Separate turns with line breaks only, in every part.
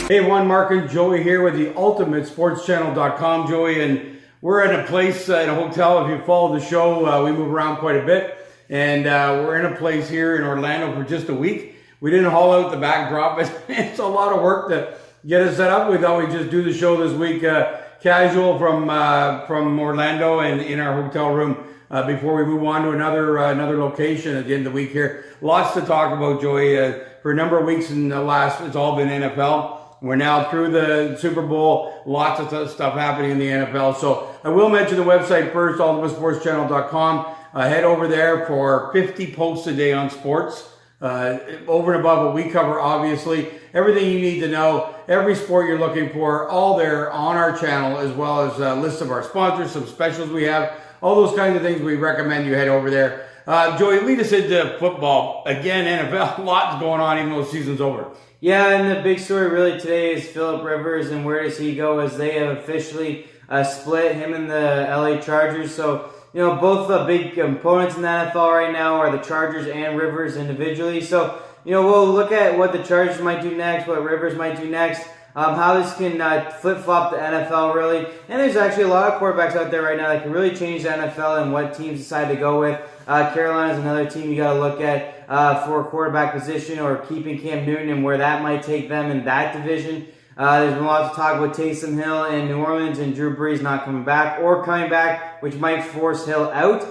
Hey everyone, Mark and Joey here with the ultimatesportschannel.com, Joey, and we're at a place, in a hotel. If you follow the show, we move around quite a bit, and we're in a place here in Orlando for just a week. We didn't haul out the backdrop, but it's a lot of work to get us set up. We thought we'd just do the show this week, casual from Orlando and in our hotel room before we move on to another location at the end of the week here. Lots to talk about, Joey. For a number of weeks in the last, it's all been NFL. We're now through the Super Bowl. Lots of stuff happening in the NFL. So I will mention the website first, ultimatesportschannel.com. Head over there for 50 posts a day on sports. Over and above what we cover, obviously. Everything you need to know, every sport you're looking for, all there on our channel, as well as a list of our sponsors, some specials we have, all those kinds of things. We recommend you head over there. Joey, lead us into football. Again, NFL, lots going on even though the season's over.
Yeah, and the big story really today is Philip Rivers and where does he go, as they have officially split, him and the LA Chargers. So, you know, both the big opponents in the NFL right now are the Chargers and Rivers individually. So, you know, we'll look at what the Chargers might do next, what Rivers might do next, how this can flip-flop the NFL really. And there's actually a lot of quarterbacks out there right now that can really change the NFL and what teams decide to go with. Carolina's another team you got to look at for a quarterback position, or keeping Cam Newton and where that might take them in that division. There's been lots of talk about Taysom Hill in New Orleans and Drew Brees not coming back or coming back, which might force Hill out.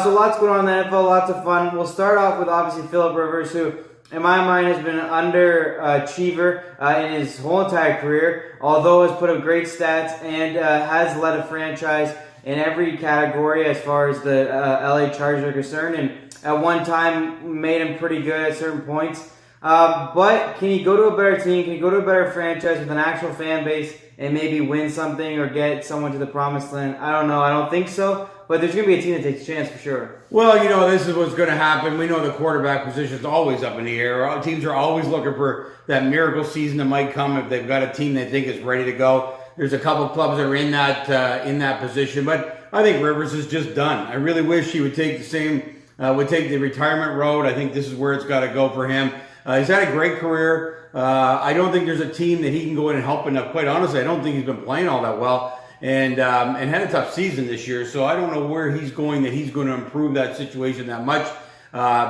So lots going on in the NFL, lots of fun. We'll start off with obviously Philip Rivers, who in my mind has been an underachiever in his whole entire career, although has put up great stats and has led a franchise in every category as far as the LA Chargers are concerned, and at one time made him pretty good at certain points. But can he go to a better team? Can he go to a better franchise with an actual fan base and maybe win something or get someone to the promised land? I don't know. I don't think so. But there's going to be a team that takes a chance for sure.
Well, you know, this is what's going to happen. We know the quarterback position is always up in the air. Teams are always looking for that miracle season that might come if they've got a team they think is ready to go. There's a couple of clubs that are in that position, but I think Rivers is just done. I really wish he would take the retirement road. I think this is where it's got to go for him. He's had a great career. I don't think there's a team that he can go in and help enough. Quite honestly, I don't think he's been playing all that well, and had a tough season this year. So I don't know where he's going that he's going to improve that situation that much.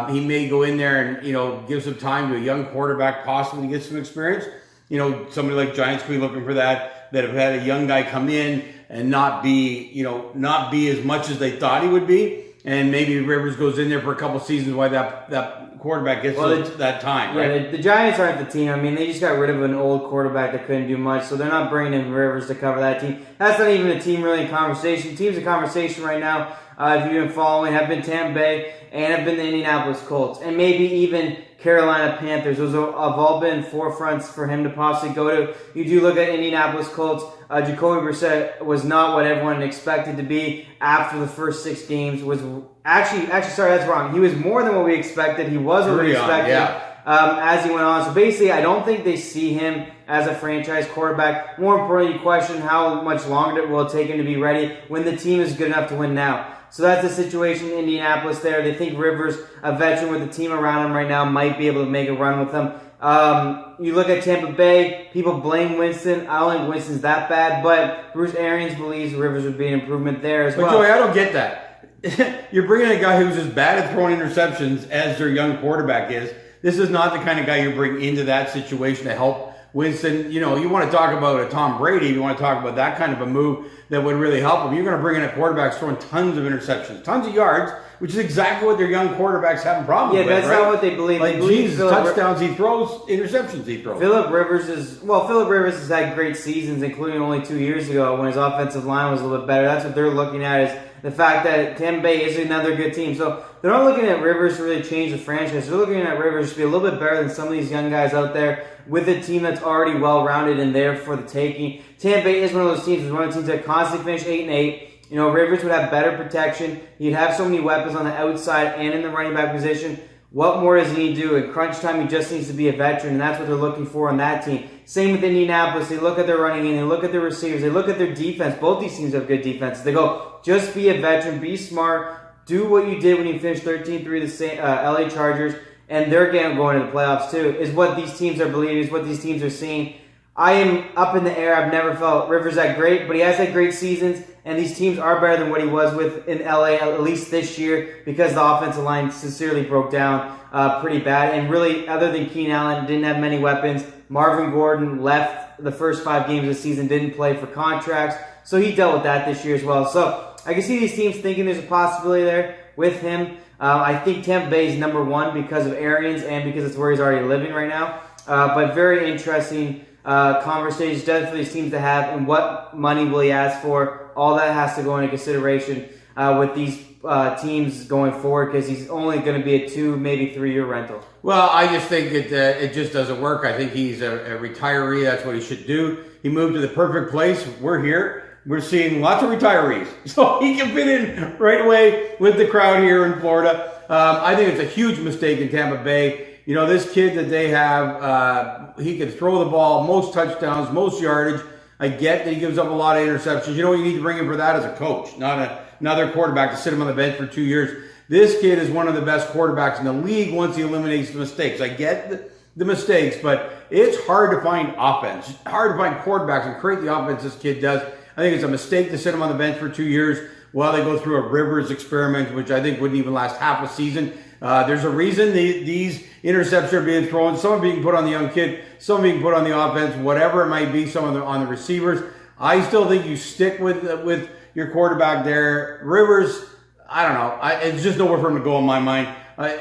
He may go in there and, you know, give some time to a young quarterback, possibly get some experience. You know, somebody like Giants could be looking for that have had a young guy come in and not be as much as they thought he would be. And maybe Rivers goes in there for a couple seasons while that quarterback gets that time, right?
Yeah, the Giants aren't the team. I mean, they just got rid of an old quarterback that couldn't do much, so they're not bringing in Rivers to cover that team. That's not even a team really in conversation. Teams in conversation right now, if you've been following, have been Tampa Bay and have been the Indianapolis Colts, and maybe even Carolina Panthers. Those have all been forefronts for him to possibly go to. You do look at Indianapolis Colts. Jacoby Brissett was not what everyone expected to be after the first 6 games. Sorry, that's wrong. He was more than what we expected. He was what we expected as he went on. So basically, I don't think they see him as a franchise quarterback. More importantly, you question how much longer it will take him to be ready when the team is good enough to win now. So that's the situation in Indianapolis there. They think Rivers, a veteran with the team around him right now, might be able to make a run with them. You look at Tampa Bay, people blame Winston. I don't think Winston's that bad, but Bruce Arians believes Rivers would be an improvement there as well.
But Joey, I don't get that. You're bringing a guy who's as bad at throwing interceptions as their young quarterback is. This is not the kind of guy you bring into that situation to help Winston. You know, you want to talk about a Tom Brady, you want to talk about that kind of a move that would really help him. You're going to bring in a quarterback throwing tons of interceptions, tons of yards, which is exactly what their young quarterbacks have problems with.
Yeah, that's not what they believe.
Like, touchdowns he throws, interceptions he throws.
Philip Rivers has had great seasons, including only 2 years ago when his offensive line was a little bit better. That's what they're looking at, is the fact that Tampa Bay is another good team. So they're not looking at Rivers to really change the franchise. They're looking at Rivers to be a little bit better than some of these young guys out there with a team that's already well-rounded and there for the taking. Tampa Bay is one of those teams. It's one of the teams that constantly finish 8-8. You know, Rivers would have better protection. He'd have so many weapons on the outside and in the running back position. What more does he need to do? In crunch time, he just needs to be a veteran, and that's what they're looking for on that team. Same with Indianapolis. They look at their running game. They look at their receivers. They look at their defense. Both these teams have good defenses. They go, just be a veteran. Be smart. Do what you did when you finished 13-3 the LA Chargers, and they're going to the playoffs too, is what these teams are believing, is what these teams are seeing. I am up in the air. I've never felt Rivers that great, but he has had great seasons, and these teams are better than what he was with in LA, at least this year, because the offensive line sincerely broke down pretty bad. And really, other than Keenan Allen, didn't have many weapons. Marvin Gordon left the first 5 games of the season, didn't play for contracts, so he dealt with that this year as well. So I can see these teams thinking there's a possibility there with him. I think Tampa Bay is number 1 because of Arians and because it's where he's already living right now. But very interesting conversations for these teams to have, and what money will he ask for. All that has to go into consideration with these teams going forward, because he's only going to be a 2, maybe 3-year rental.
Well, I just think it just doesn't work. I think he's a retiree. That's what he should do. He moved to the perfect place. We're here. We're seeing lots of retirees. So he can fit in right away with the crowd here in Florida. I think it's a huge mistake in Tampa Bay. You know, this kid that they have, he can throw the ball, most touchdowns, most yardage. I get that he gives up a lot of interceptions. You know what you need to bring in for that as a coach, not another quarterback to sit him on the bench for 2 years. This kid is one of the best quarterbacks in the league once he eliminates the mistakes. I get the mistakes, but it's hard to find offense, hard to find quarterbacks and create the offense this kid does. I think it's a mistake to sit him on the bench for 2 years while they go through a Rivers experiment, which I think wouldn't even last half a season. There's a reason these interceptions are being thrown. Some are being put on the young kid, some are being put on the offense, whatever it might be, some on the receivers. I still think you stick with your quarterback there. Rivers, I don't know. It's just nowhere for him to go in my mind.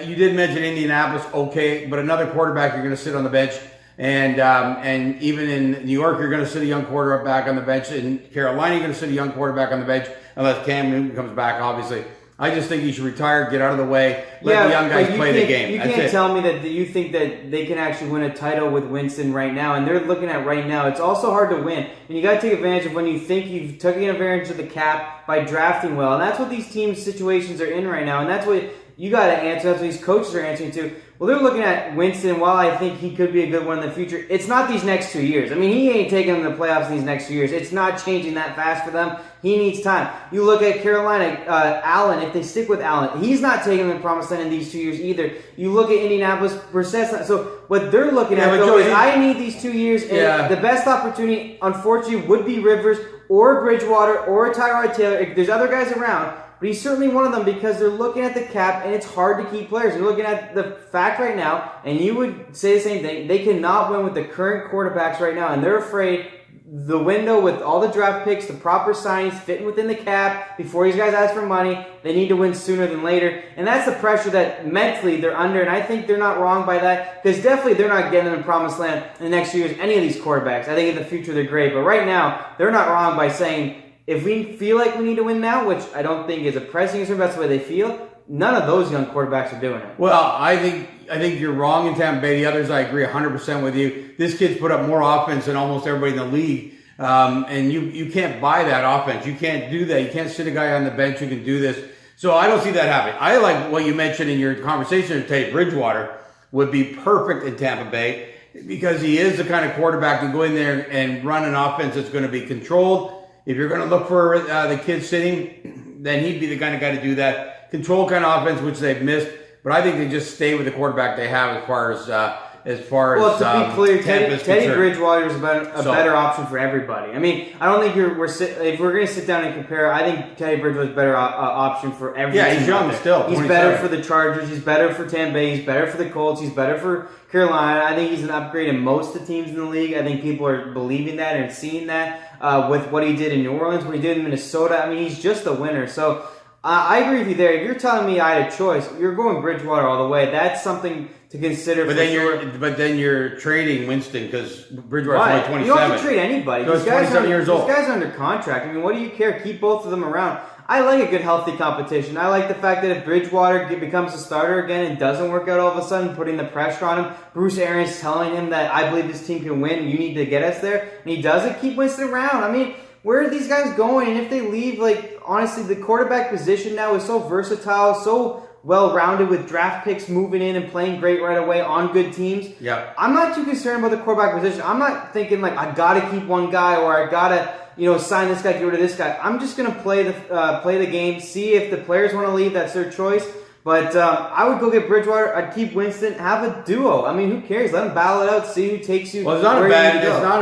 You did mention Indianapolis, okay, but another quarterback you're going to sit on the bench. And even in New York, you're going to sit a young quarterback on the bench. In Carolina, you're going to sit a young quarterback on the bench, unless Cam Newton comes back, obviously. I just think he should retire, get out of the way, let the young guys play the game.
You can't tell me that you think that they can actually win a title with Winston right now, and they're looking at right now. It's also hard to win, and you got to take advantage of when you think you've taken advantage of the cap by drafting well, and that's what these teams' situations are in right now, and that's what you got to answer. That's what these coaches are answering to. Well, they're looking at Winston. While I think he could be a good one in the future, it's not these next 2 years. I mean, he ain't taking them to the playoffs in these next 2 years. It's not changing that fast for them. He needs time. You look at Carolina, Allen, if they stick with Allen, he's not taking them to promised land in these 2 years either. You look at Indianapolis, Brissett. So what they're looking at, though, is I need these 2 years, and the best opportunity, unfortunately, would be Rivers or Bridgewater or Tyrod Taylor. There's other guys around, but he's certainly one of them because they're looking at the cap, and it's hard to keep players. You're looking at the fact right now, and you would say the same thing. They cannot win with the current quarterbacks right now, and they're afraid the window with all the draft picks, the proper signings, fitting within the cap, before these guys ask for money, they need to win sooner than later. And that's the pressure that mentally they're under, and I think they're not wrong by that, because definitely they're not getting in the promised land in the next few years, any of these quarterbacks. I think in the future they're great, but right now, they're not wrong by saying, if we feel like we need to win now, which I don't think is a pressing concern, that's the way they feel, none of those young quarterbacks are doing it.
Well, I think you're wrong in Tampa Bay. The others, I agree 100% with you. This kid's put up more offense than almost everybody in the league. And you can't buy that offense. You can't do that. You can't sit a guy on the bench who can do this. So I don't see that happening. I like what you mentioned in your conversation with Teddy Bridgewater would be perfect in Tampa Bay because he is the kind of quarterback to go in there and run an offense that's going to be controlled. If you're going to look for the kid sitting, then he'd be the kind of guy to do that. Control kind of offense, which they've missed. But I think they just stay with the quarterback they have as far as
well, to be clear, Teddy Bridgewater is a better option for everybody. I mean, I don't think if we're going to sit down and compare, I think Teddy Bridgewater is a better option for every team.
Yeah, he's young still.
He's better for the Chargers. He's better for Tampa Bay. He's better for the Colts. He's better for Carolina. I think he's an upgrade in most of the teams in the league. I think people are believing that and seeing that with what he did in New Orleans, what he did in Minnesota. I mean, he's just a winner. So I agree with you there. If you're telling me I had a choice, you're going Bridgewater all the way. That's something to consider.
But then you're trading Winston because Bridgewater's only 27.
You don't have to trade anybody.
He's 27 years old.
These guys are under contract. I mean, what do you care? Keep both of them around. I like a good, healthy competition. I like the fact that if Bridgewater becomes a starter again and doesn't work out all of a sudden, putting the pressure on him, Bruce Arians telling him that I believe this team can win, you need to get us there, and he does it, keep Winston around. I mean, where are these guys going? And if they leave, honestly, the quarterback position now is so versatile, so well-rounded with draft picks moving in and playing great right away on good teams.
Yeah.
I'm not too concerned about the quarterback position. I'm not thinking I got to keep one guy or I got to sign this guy, get rid of this guy. I'm just going to play the game, see if the players want to leave. That's their choice. But I would go get Bridgewater. I'd keep Winston. Have a duo. I mean, who cares? Let them battle it out. See who takes you.
Well, it's not a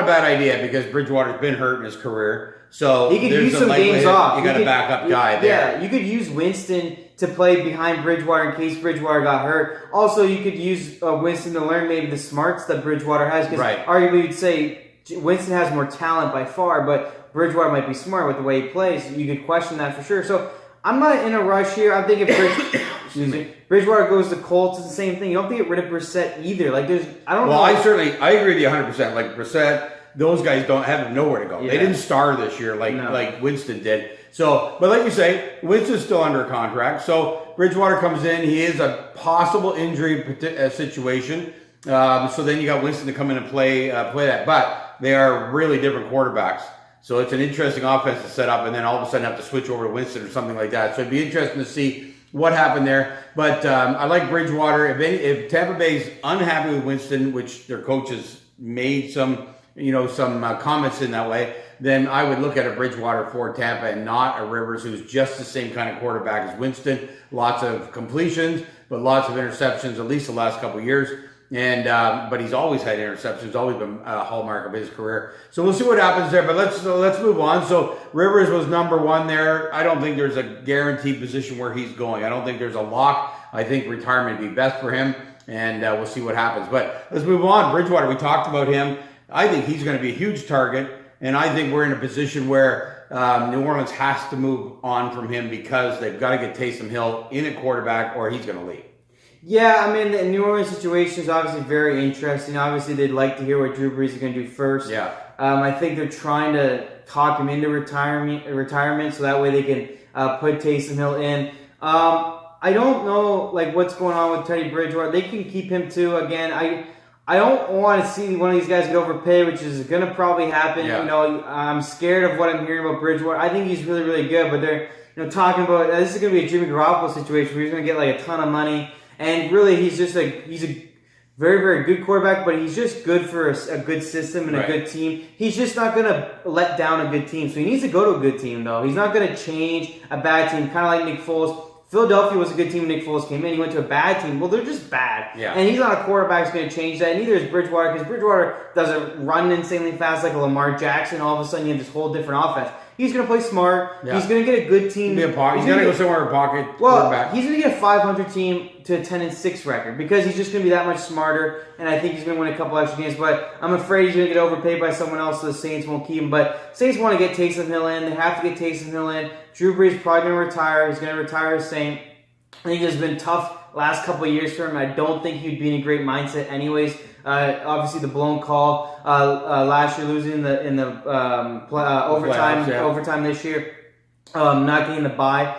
bad idea because Bridgewater's been hurt in his career. So
he could use some games off.
You got a backup guy there.
Yeah, you could use Winston to play behind Bridgewater in case Bridgewater got hurt. Also, you could use Winston to learn maybe the smarts that Bridgewater has. Because arguably you'd say Winston has more talent by far, but Bridgewater might be smart with the way he plays. You could question that for sure. So I'm not in a rush here. I'm thinking Bridgewater goes to Colts. It's the same thing. You don't have to get rid of Brissett either. Like I don't know.
Well, I agree with you 100%. Like Brissett, those guys don't have nowhere to go. Yeah. They didn't star this year like Winston did. So, but like you say, Winston's still under contract. So Bridgewater comes in. He is a possible injury situation. So then you got Winston to come in and play that. But they are really different quarterbacks. So it's an interesting offense to set up, and then all of a sudden have to switch over to Winston or something like that. So it'd be interesting to see what happened there. But I like Bridgewater. If Tampa Bay's unhappy with Winston, which their coaches made some comments in that way, then I would look at a Bridgewater for Tampa and not a Rivers, who's just the same kind of quarterback as Winston. Lots of completions, but lots of interceptions, at least the last couple of years. And but he's always had interceptions, always been a hallmark of his career. So we'll see what happens there. But let's move on. So Rivers was number one there. I don't think there's a guaranteed position where he's going. I don't think there's a lock. I think retirement would be best for him, and we'll see what happens. But let's move on. Bridgewater, we talked about him. I think he's going to be a huge target, and I think we're in a position where New Orleans has to move on from him because they've got to get Taysom Hill in at quarterback or he's going to leave.
Yeah, I mean, the New Orleans situation is obviously very interesting. Obviously, they'd like to hear what Drew Brees is going to do first.
Yeah.
I think they're trying to talk him into retirement so that way they can put Taysom Hill in. I don't know what's going on with Teddy Bridgewater. They can keep him too. Again, I don't want to see one of these guys get overpaid, which is going to probably happen.
Yeah.
I'm scared of what I'm hearing about Bridgewater. I think he's really, really good, but they're talking about this is going to be a Jimmy Garoppolo situation where he's going to get a ton of money. And really, he's a very, very good quarterback, but he's just good for a good system and a good team. He's just not going to let down a good team. So he needs to go to a good team, though. He's not going to change a bad team, kind of like Nick Foles. Philadelphia was a good team when Nick Foles came in. He went to a bad team. Well, they're just bad.
Yeah.
And he's not a quarterback who's going to change that. Neither is Bridgewater, because Bridgewater doesn't run insanely fast like a Lamar Jackson. All of a sudden, you have this whole different offense. He's going to play smart. Yeah. He's going to get a good team.
He's going to go somewhere in pocket.
Well, he's going to get a 500 team to a 10-6 record because he's just going to be that much smarter, and I think he's going to win a couple extra games. But I'm afraid he's going to get overpaid by someone else, so the Saints won't keep him. But Saints want to get Taysom Hill in. They have to get Taysom Hill in. Drew Brees is probably going to retire. He's going to retire as Saint. I think it's been tough last couple of years for him. I don't think he'd be in a great mindset anyways. Obviously, the blown call last year, losing in the overtime this year, not getting the bye.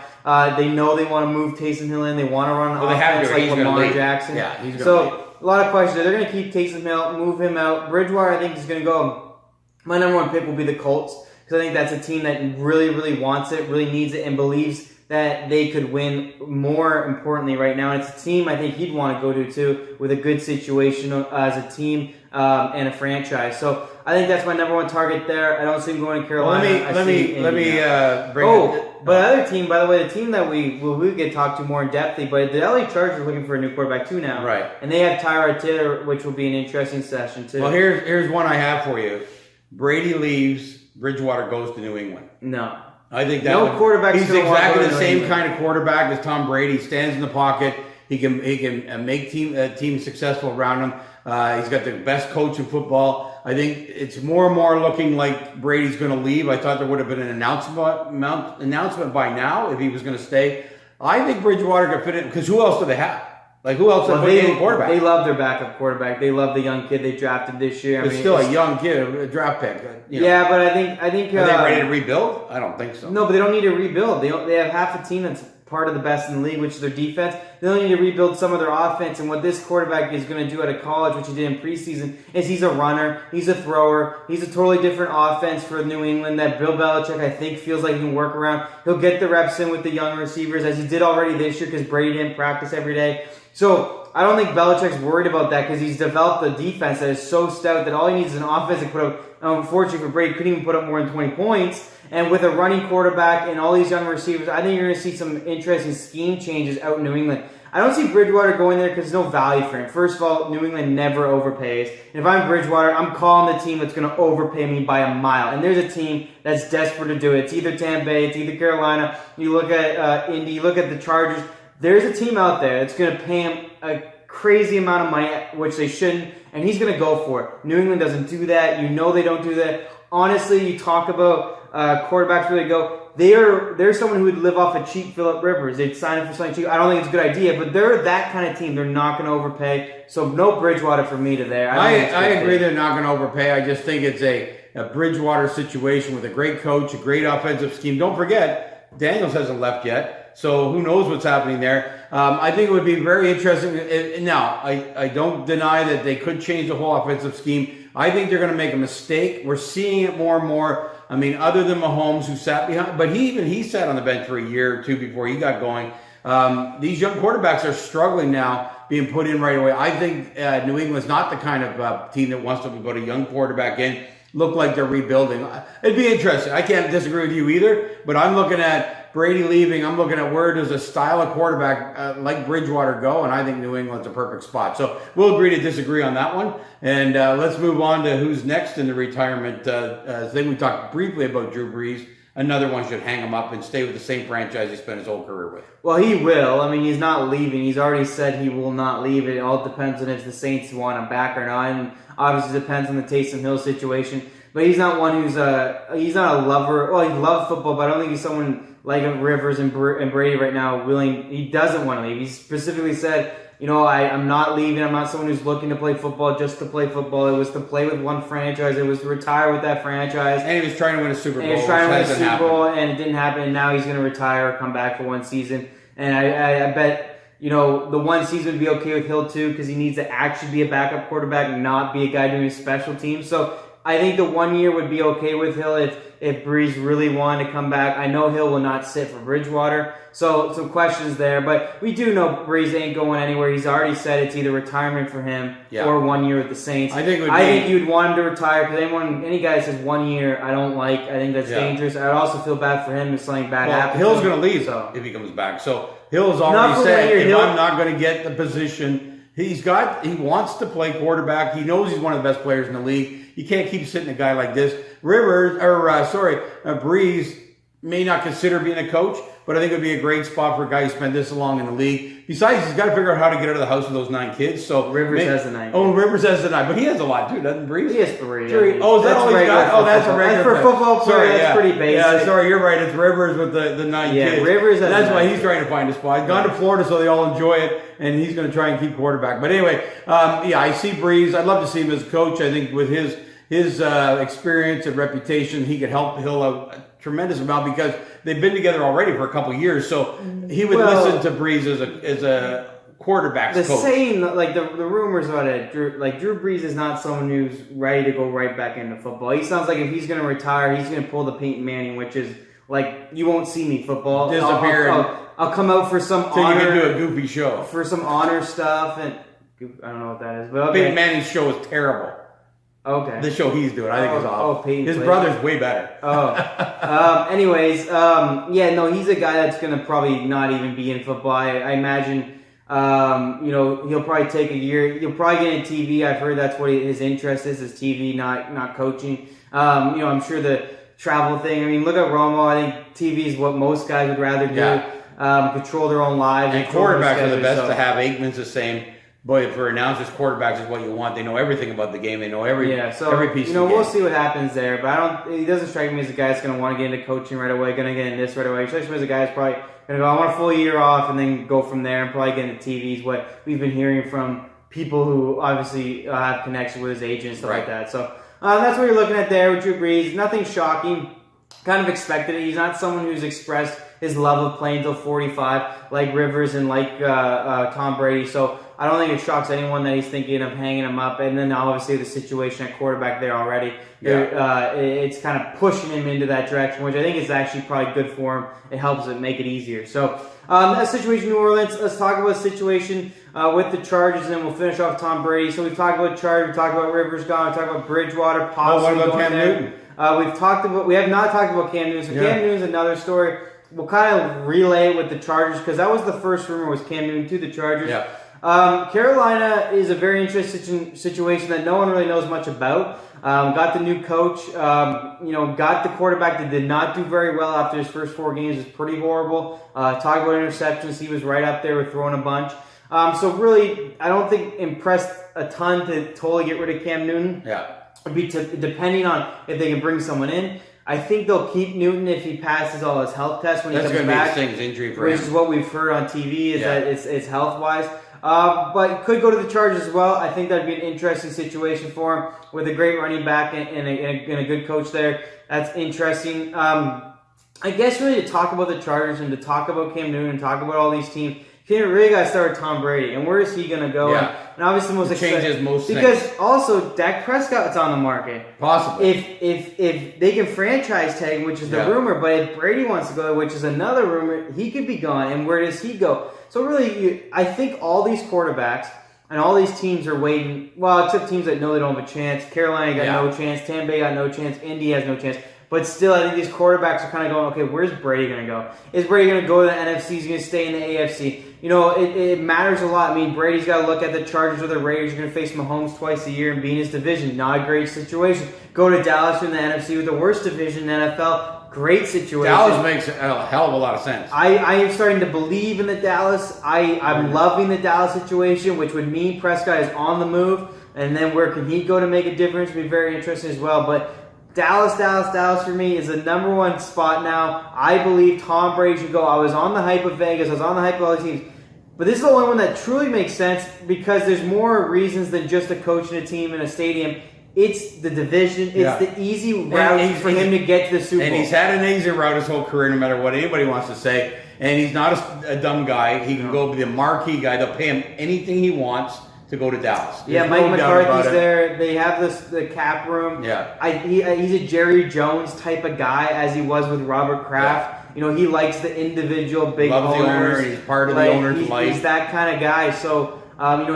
They know they want to move Taysom Hill in. They want to run an offense like Lamar Jackson.
Yeah, he's
so a lot of questions. They're going to keep Taysom Hill, move him out. Bridgewater, I think, is going to go. My number one pick will be the Colts because I think that's a team that really, really wants it, really needs it, and believes that they could win. More importantly right now, and it's a team I think he'd want to go to too, with a good situation as a team and a franchise. So I think that's my number one target there. I don't see him going to Carolina.
Let me bring.
But other team, by the way, the team that we get talked to more in depthly, but the LA Chargers are looking for a new quarterback too now,
right?
And they have Tyrod Taylor, which will be an interesting session too.
Well, here's one I have for you. Brady leaves, Bridgewater goes to New England.
No.
I think that
quarterback.
He's exactly the same kind of quarterback as Tom Brady. He stands in the pocket. He can make team successful around him. He's got the best coach in football. I think it's more and more looking like Brady's going to leave. I thought there would have been an announcement by now if he was going to stay. I think Bridgewater could fit in because who else do they have? Who else would put in quarterback?
They love their backup quarterback. They love the young kid they drafted this year.
It's still a young kid, a draft pick.
Yeah, but I think
are they ready to rebuild? I don't think so.
No, but they don't need to rebuild. They have half the team that's part of the best in the league, which is their defense. They don't need to rebuild some of their offense. And what this quarterback is going to do out of college, which he did in preseason, is he's a runner, he's a thrower, he's a totally different offense for New England that Bill Belichick, I think, feels like he can work around. He'll get the reps in with the young receivers, as he did already this year because Brady didn't practice every day. So I don't think Belichick's worried about that because he's developed a defense that is so stout that all he needs is an offense to put up. Unfortunately for Brady, couldn't even put up more than 20 points. And with a running quarterback and all these young receivers, I think you're going to see some interesting scheme changes out in New England. I don't see Bridgewater going there because there's no value for him. First of all, New England never overpays. And if I'm Bridgewater, I'm calling the team that's going to overpay me by a mile. And there's a team that's desperate to do it. It's either Tampa Bay, it's either Carolina. You look at Indy, you look at the Chargers. There's a team out there that's going to pay him a crazy amount of money, which they shouldn't, and he's going to go for it. New England doesn't do that. You know they don't do that. Honestly, you talk about quarterbacks where they go. They're someone who would live off a cheap Phillip Rivers. They'd sign him for something cheap. I don't think it's a good idea, but they're that kind of team. They're not going to overpay. So no Bridgewater for me to there.
I agree they're not going to overpay. I just think it's a Bridgewater situation with a great coach, a great offensive scheme. Don't forget, Daniels hasn't left yet, so who knows what's happening there. I think it would be very interesting. Now, I don't deny that they could change the whole offensive scheme. I think they're going to make a mistake. We're seeing it more and more. I mean, other than Mahomes, who sat behind, but he sat on the bench for a year or two before he got going. These young quarterbacks are struggling now, being put in right away. I think New England's not the kind of team that wants to put a young quarterback in. Look like they're rebuilding. It'd be interesting. I can't disagree with you either, but I'm looking at Brady leaving. I'm looking at where does a style of quarterback like Bridgewater go, and I think New England's a perfect spot. So we'll agree to disagree on that one, and let's move on to who's next in the retirement thing. We talked briefly about Drew Brees. Another one should hang him up and stay with the same franchise he spent his whole career with.
Well, he will. I mean, he's not leaving. He's already said he will not leave. It all depends on if the Saints want him back or not, and obviously depends on the Taysom Hill situation. But he's not one who's he's not a lover. Well, he loves football, but I don't think he's someone like Rivers and Brady right now he doesn't want to leave. He specifically said, I'm not leaving. I'm not someone who's looking to play football just to play football. It was to play with one franchise. It was to retire with that franchise.
And he was trying to win a Super Bowl.
And he was trying to win a Super Bowl, and it didn't happen. And now he's going to retire, come back for one season. And I bet, the one season would be okay with Hill too, because he needs to actually be a backup quarterback and not be a guy doing special teams. So I think the 1 year would be okay with Hill if Brees really wanted to come back. I know Hill will not sit for Bridgewater, so some questions there. But we do know Brees ain't going anywhere. He's already said it's either retirement for him or 1 year with the Saints.
I think
you'd want him to retire because any guy that says 1 year, I don't like. I think that's dangerous. I'd also feel bad for him if something bad happens.
Hill's going to leave if he comes back. So Hill's already said, I'm not going to get the position. He wants to play quarterback. He knows he's one of the best players in the league. You can't keep sitting a guy like this. Brees may not consider being a coach, but I think it would be a great spot for a guy who spent this long in the league. Besides, he's got to figure out how to get out of the house with those 9 kids. So
Rivers has the 9.
Oh, Rivers has the 9, but he has a lot too, doesn't Brees?
He has 3.
Oh, is that all he's got? Oh, that's a regular.
For football player, that's pretty basic.
Yeah, sorry, you're right. It's Rivers with the 9 kids.
Yeah, Rivers has
that's why he's trying to find a spot. He's gone to Florida so they all enjoy it, and he's going to try and keep quarterback. But anyway, I see Brees. I'd love to see him as a coach. I think with his experience and reputation, he could help Hill out a tremendous amount because they've been together already for a couple of years. So he would listen to Brees as a quarterback's coach.
The saying, like the rumors about it, Drew Brees is not someone who's ready to go right back into football. He sounds like if he's going to retire, he's going to pull the Peyton Manning, which is like, you won't see me football.
Disappear.
I'll come out for some honor.
So you can do a goofy show.
For some honor stuff. And I don't know what that is. But okay.
Peyton Manning's show is terrible.
Okay.
The show he's doing, I think, is awful.
Peyton
His brother's way better.
Anyways, he's a guy that's going to probably not even be in football. I imagine, he'll probably take a year. He'll probably get into TV. I've heard that's what his interest is TV, not coaching. I'm sure the travel thing. I mean, look at Romo. I think TV is what most guys would rather do. Yeah. Control their own lives.
And quarterbacks are the best to have. Aikman's the same. Boy, for announcers, quarterbacks is what you want. They know everything about the game. They know every piece of the game.
We'll see what happens there. But he doesn't strike me as a guy that's going to want to get into coaching right away, going to get into this right away. He strikes me as a guy that's probably going to go, I want a full year off, and then go from there and probably get into TVs, what we've been hearing from people who obviously have connection with his agent and stuff like that. So that's what you're looking at there with Drew Brees. Nothing shocking. Kind of expected it. He's not someone who's expressed his love of playing till 45, like Rivers and like Tom Brady. So I don't think it shocks anyone that he's thinking of hanging him up. And then obviously the situation at quarterback there already, it's kind of pushing him into that direction, which I think is actually probably good for him. It helps it make it easier. So that situation in New Orleans, let's talk about the situation with the Chargers, and then we'll finish off Tom Brady. So we've talked about Chargers, we've talked about Rivers gone, we've talked about Bridgewater possibly
what about
going
Cam
there.
Newton?
We have not talked about Cam Newton. So Cam Newton's another story. We'll kind of relay it with the Chargers because that was the first rumor was Cam Newton to the Chargers.
Yeah.
Carolina is a very interesting situation that no one really knows much about. Got the new coach, got the quarterback that did not do very well after his first 4 games. It was pretty horrible. Talk about interceptions. He was right up there with throwing a bunch. So really, I don't think impressed a ton to totally get rid of Cam Newton.
Yeah.
It'd be depending on if they can bring someone in. I think they'll keep Newton if he passes all his health tests when he comes back.
That's going to be Sting's injury for him.
Which is what we've heard on TV, is that it's health-wise. But could go to the Chargers as well. I think that'd be an interesting situation for him with a great running back and a good coach there. That's interesting. I guess really to talk about the Chargers and to talk about Cam Newton and talk about all these teams, you really got to start with Tom Brady. And where is he going to go?
Yeah.
And obviously most
changes most
because
things.
also Dak Prescott's on the market.
Possibly.
If they can franchise tag him, which is the rumor, but if Brady wants to go, which is another rumor, he could be gone. And where does he go? So really, I think all these quarterbacks and all these teams are waiting. Well, except teams that know they don't have a chance. Carolina got no chance. Tampa Bay got no chance. Indy has no chance. But still, I think these quarterbacks are kind of going, okay, where's Brady going to go? Is Brady going to go to the NFC? Is he going to stay in the AFC? You know, it matters a lot. I mean, Brady's got to look at the Chargers or the Raiders. You're going to face Mahomes twice a year and be in his division. Not a great situation. Go to Dallas in the NFC with the worst division in the NFL. Great situation.
Dallas makes a hell of a lot of sense.
I am starting to believe in the Dallas. I'm loving the Dallas situation, which would mean Prescott is on the move. And then where can he go to make a difference? Be very interesting as well. But Dallas for me is the number one spot now. I believe Tom Brady should go. I was on the hype of Vegas. I was on the hype of all these teams. But this is the only one that truly makes sense because there's more reasons than just a coach and a team in a stadium. It's the division. It's the easy route for him to get to the Super Bowl.
And he's had an easy route his whole career, no matter what anybody wants to say. And he's not a dumb guy. He can go be the marquee guy. They'll pay him anything he wants to go to Dallas.
Mike McCarthy's there. They have the cap room.
Yeah.
He's a Jerry Jones type of guy, as he was with Robert Kraft. Yeah. You know, he likes the individual big
Loves
owners.
the owner. He's part of the owner's life.
He's that kind of guy. So,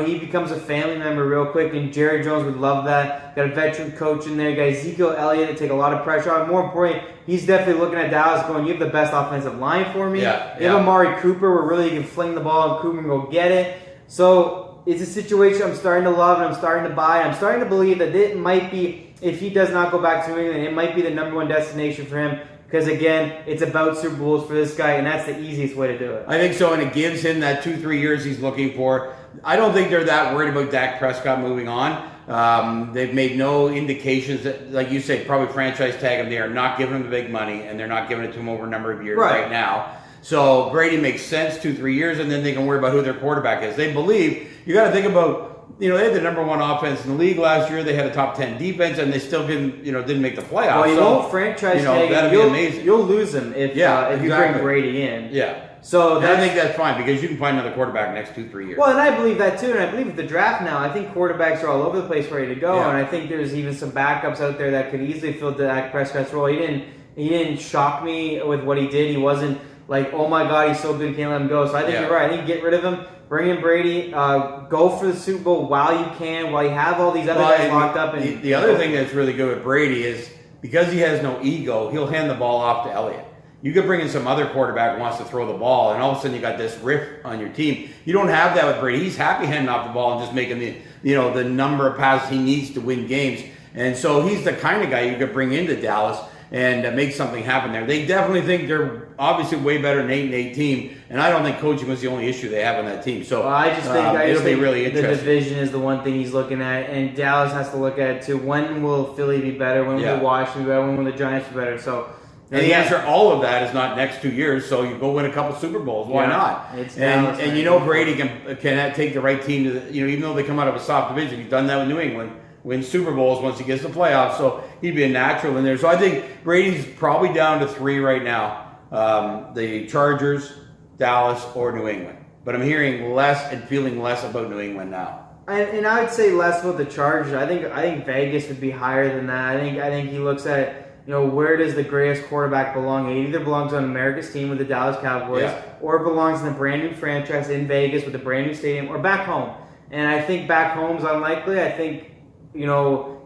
he becomes a family member real quick, and Jerry Jones would love that. Got a veteran coach in there. You got Ezekiel Elliott to take a lot of pressure off. More importantly, he's definitely looking at Dallas going, you have the best offensive line for me. You have Amari Cooper where really you can fling the ball and Cooper can go get it. So it's a situation I'm starting to love and I'm starting to buy. I'm starting to believe that it might be, if he does not go back to New England, it might be the number one destination for him. Because, again, it's about Super Bowls for this guy, and that's the easiest way to do it.
I think so, and it gives him that 2-3 years he's looking for. I don't think they're that worried about Dak Prescott moving on. They've made no indications that, like you say, probably franchise tag him. They are not giving him the big money, and they're not giving it to him over a number of years right now. So Brady makes sense 2-3 years, and then they can worry about who their quarterback is. They believe, you got to think about, they had the number one offense in the league last year. They had a top 10 defense, and they still didn't make the playoffs.
Well, you won't franchise tag him.
That'd be amazing.
You'll lose him if you bring Brady in.
Yeah.
So
I think that's fine because you can find another quarterback next 2-3 years.
Well, and I believe that too, and I believe with the draft now, I think quarterbacks are all over the place ready to go, and I think there's even some backups out there that could easily fill Dak Prescott's role. He didn't shock me with what he did. He wasn't like, oh my God, he's so good, can't let him go. So I think you're right. I think get rid of him, bring in Brady, go for the Super Bowl while you can, while you have all these other guys locked up. And
the other thing that's really good with Brady is because he has no ego, he'll hand the ball off to Elliott. You could bring in some other quarterback who wants to throw the ball, and all of a sudden you got this riff on your team. You don't have that with Brady. He's happy handing off the ball and just making the number of passes he needs to win games. And so he's the kind of guy you could bring into Dallas and make something happen there. They definitely think they're obviously way better than 8-8 team, and I don't think coaching was the only issue they have on that team. So
I just think
it'll be really interesting.
The division is the one thing he's looking at, and Dallas has to look at it too. When will Philly be better? When will Washington be better? When will the Giants be better? So.
And the answer to all of that is not next 2 years, so you go win a couple Super Bowls. Why not? And Brady can take the right team to even though they come out of a soft division, he's done that with New England, win Super Bowls once he gets to the playoffs, so he'd be a natural in there. So I think Brady's probably down to 3 right now. the Chargers, Dallas, or New England. But I'm hearing less and feeling less about New England now.
And I would say less about the Chargers. I think Vegas would be higher than that. I think he looks at, where does the greatest quarterback belong? It either belongs on America's team with the Dallas Cowboys, or it belongs in a brand new franchise in Vegas with a brand new stadium, or back home. And I think back home's unlikely. I think, you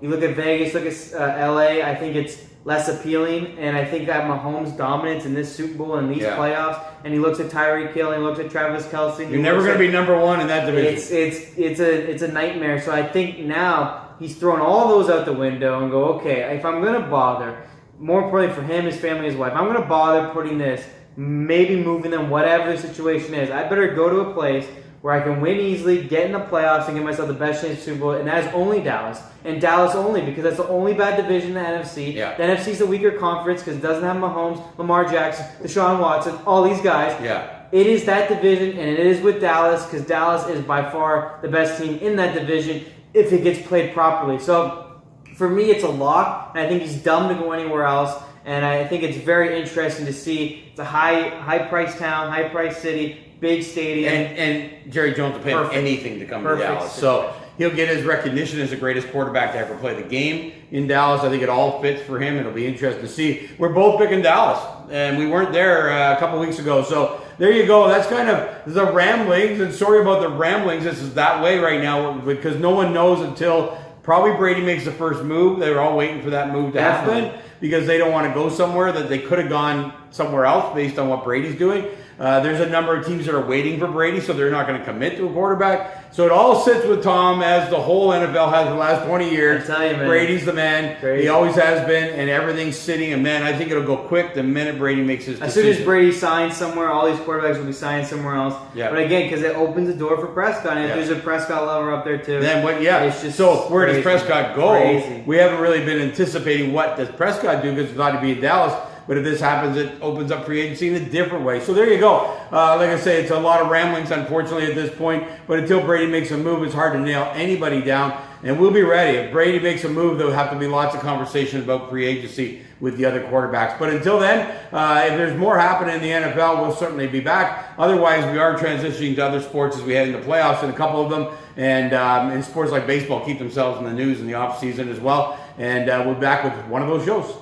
look at Vegas, look at LA, I think it's less appealing. And I think that Mahomes' dominance in this Super Bowl and these playoffs, and he looks at Tyreek Hill, and he looks at Travis Kelce.
You're never going to be number one in that division.
It's a nightmare. So I think now he's thrown all those out the window and go, okay, if I'm going to bother, more importantly for him, his family, his wife, I'm going to bother putting this, maybe moving them, whatever the situation is, I better go to a place where I can win easily, get in the playoffs, and give myself the best chance at Super Bowl, and that is only Dallas. And Dallas only, because that's the only bad division in the NFC.
Yeah.
The NFC is the weaker conference because it doesn't have Mahomes, Lamar Jackson, Deshaun Watson, all these guys.
Yeah.
It is that division, and it is with Dallas because Dallas is by far the best team in that division if it gets played properly. So for me, it's a lock, and I think he's dumb to go anywhere else. And I think it's very interesting to see. It's a high-priced town, high-priced city, big stadium.
And Jerry Jones will pay him anything to come to Dallas. So he'll get his recognition as the greatest quarterback to ever play the game in Dallas. I think it all fits for him. It'll be interesting to see. We're both picking Dallas, and we weren't there a couple weeks ago. So there you go. That's kind of the ramblings. And sorry about the ramblings. This is that way right now because no one knows until probably Brady makes the first move. They were all waiting for that move to happen because they don't want to go somewhere that they could have gone somewhere else based on what Brady's doing. There's a number of teams that are waiting for Brady, so they're not going to commit to a quarterback. So it all sits with Tom, as the whole NFL has the last 20 years.
I tell you, man.
Brady's the man.
Crazy.
He always has been, and everything's sitting. And, man, I think it'll go quick the minute Brady makes his decision.
As soon as Brady signs somewhere, all these quarterbacks will be signed somewhere else.
Yeah.
But again, because it opens the door for Prescott, and if there's a Prescott lover up there too.
Then what? Yeah.
It's just
so where
crazy.
does Prescott go?
Crazy.
We haven't really been anticipating what does Prescott do because we thought he'd be in Dallas. But if this happens, it opens up free agency in a different way. So there you go. Like I say, it's a lot of ramblings, unfortunately, at this point. But until Brady makes a move, it's hard to nail anybody down. And we'll be ready. If Brady makes a move, there'll have to be lots of conversation about free agency with the other quarterbacks. But until then, if there's more happening in the NFL, we'll certainly be back. Otherwise, we are transitioning to other sports as we head into playoffs in a couple of them. And in sports like baseball, keep themselves in the news in the off season as well. And we'll be back with one of those shows.